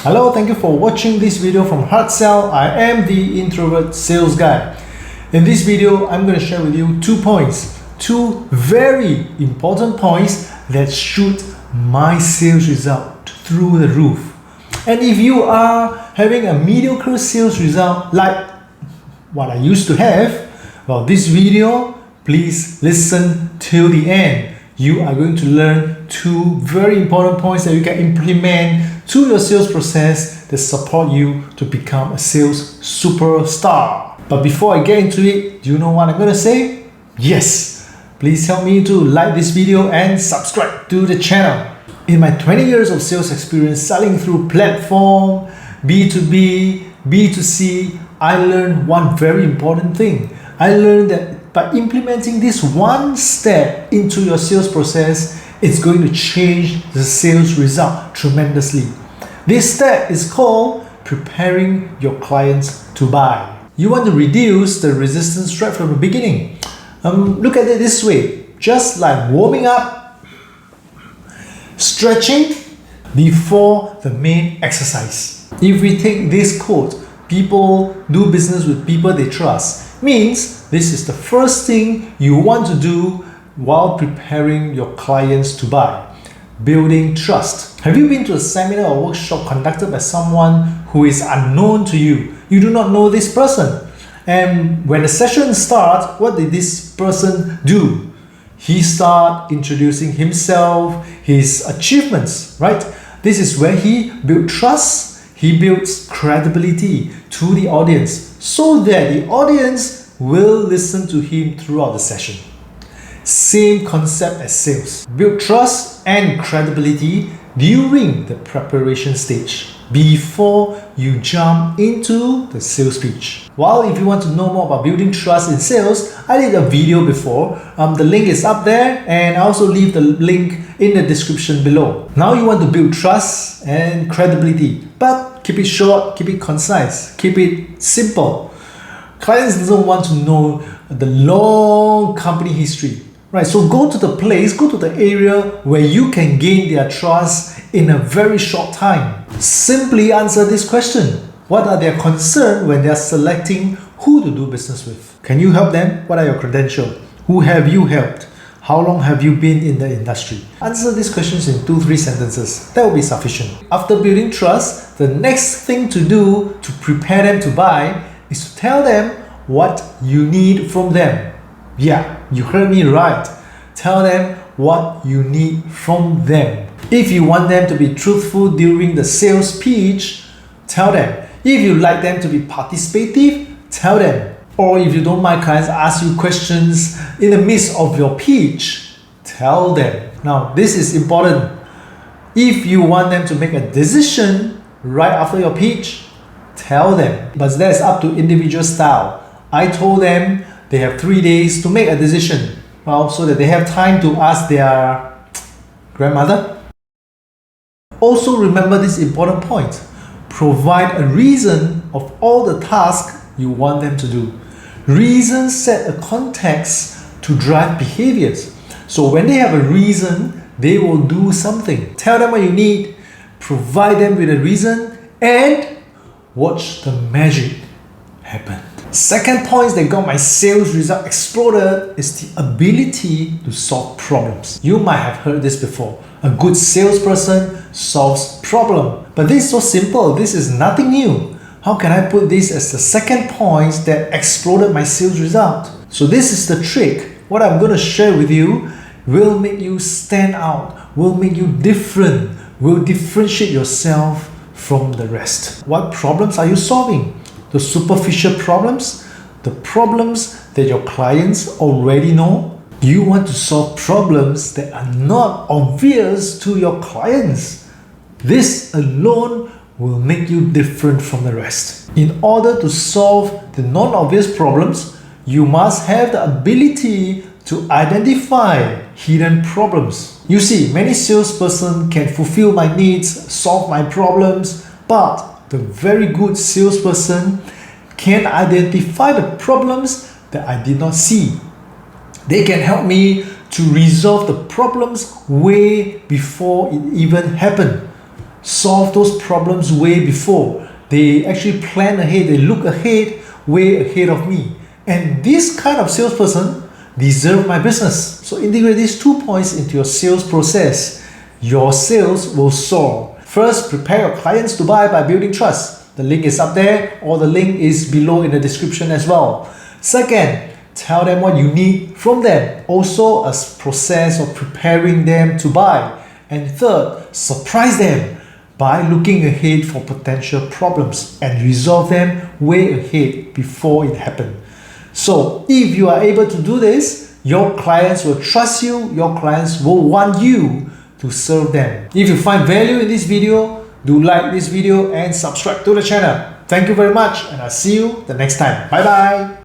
Hello, thank you for watching this video from HeartSell. I am the Introvert Sales Guy. In this video, I'm going to share with you 2 points, 2 very important points that shoot my sales result through the roof. And if you are having a mediocre sales result like what I used to have, well, this video, please listen till the end. You are going to learn 2 very important points that you can implement to your sales process that support you to become a sales superstar. But before I get into it, do you know what I'm going to say? Yes! Please help me to like this video and subscribe to the channel. In my 20 years of sales experience selling through platform, B2B, B2C, I learned one very important thing. I learned that by implementing this one step into your sales process, it's going to change the sales result tremendously. This step is called preparing your clients to buy. You want to reduce the resistance right from the beginning. Look at it this way, just like warming up, stretching before the main exercise. If we take this quote, people do business with people they trust, means this is the first thing you want to do while preparing your clients to buy. Building trust. Have you been to a seminar or workshop conducted by someone who is unknown to you? You do not know this person. And when the session starts, what did this person do? He started introducing himself, his achievements, right? This is where he built trust, he builds credibility to the audience so that the audience will listen to him throughout the session. Same concept as sales. Build trust and credibility during the preparation stage before you jump into the sales pitch. Well, if you want to know more about building trust in sales, I did a video before. The link is up there, and I also leave the link in the description below. Now you want to build trust and credibility, but keep it short, keep it concise, keep it simple. Clients don't want to know the long company history. Right, so go to the place, go to the area where you can gain their trust in a very short time. Simply answer this question. What are their concerns when they are selecting who to do business with? Can you help them? What are your credentials? Who have you helped? How long have you been in the industry? Answer these questions in 2-3 sentences. That will be sufficient. After building trust, the next thing to do to prepare them to buy is to tell them what you need from them. Yeah, you heard me right. Tell them what you need from them. If you want them to be truthful during the sales pitch, tell them. If you like them to be participative, tell them. Or if you don't mind clients ask you questions in the midst of your pitch, tell them. Now, this is important. If you want them to make a decision right after your pitch, tell them. But that's up to individual style. I told them they have 3 days to make a decision, well, so that they have time to ask their grandmother. Also remember this important point. Provide a reason of all the tasks you want them to do. Reasons set a context to drive behaviors. So when they have a reason, they will do something. Tell them what you need, provide them with a reason, and watch the magic happen. Second point that got my sales result exploded is the ability to solve problems. You might have heard this before. A good salesperson solves problem. But this is so simple. This is nothing new. How can I put this as the second point that exploded my sales result? So this is the trick. What I'm going to share with you will make you stand out, will make you different, will differentiate yourself from the rest. What problems are you solving? The superficial problems, the problems that your clients already know. You want to solve problems that are not obvious to your clients. This alone will make you different from the rest. In order to solve the non-obvious problems, you must have the ability to identify hidden problems. You see, many salespersons can fulfill my needs, solve my problems, but the very good salesperson can identify the problems that I did not see. They can help me to resolve the problems way before it even happened. solve those problems way before. They actually plan ahead, they look ahead, way ahead of me. And this kind of salesperson deserve my business. So integrate these 2 points into your sales process. Your sales will soar. First, prepare your clients to buy by building trust. The link is up there, or the link is below in the description as well. Second, tell them what you need from them. Also, a process of preparing them to buy. And third, surprise them by looking ahead for potential problems and resolve them way ahead before it happens. So if you are able to do this, your clients will trust you, your clients will want you to serve them. If you find value in this video, do like this video and subscribe to the channel. Thank you very much, and I'll see you the next time. Bye bye.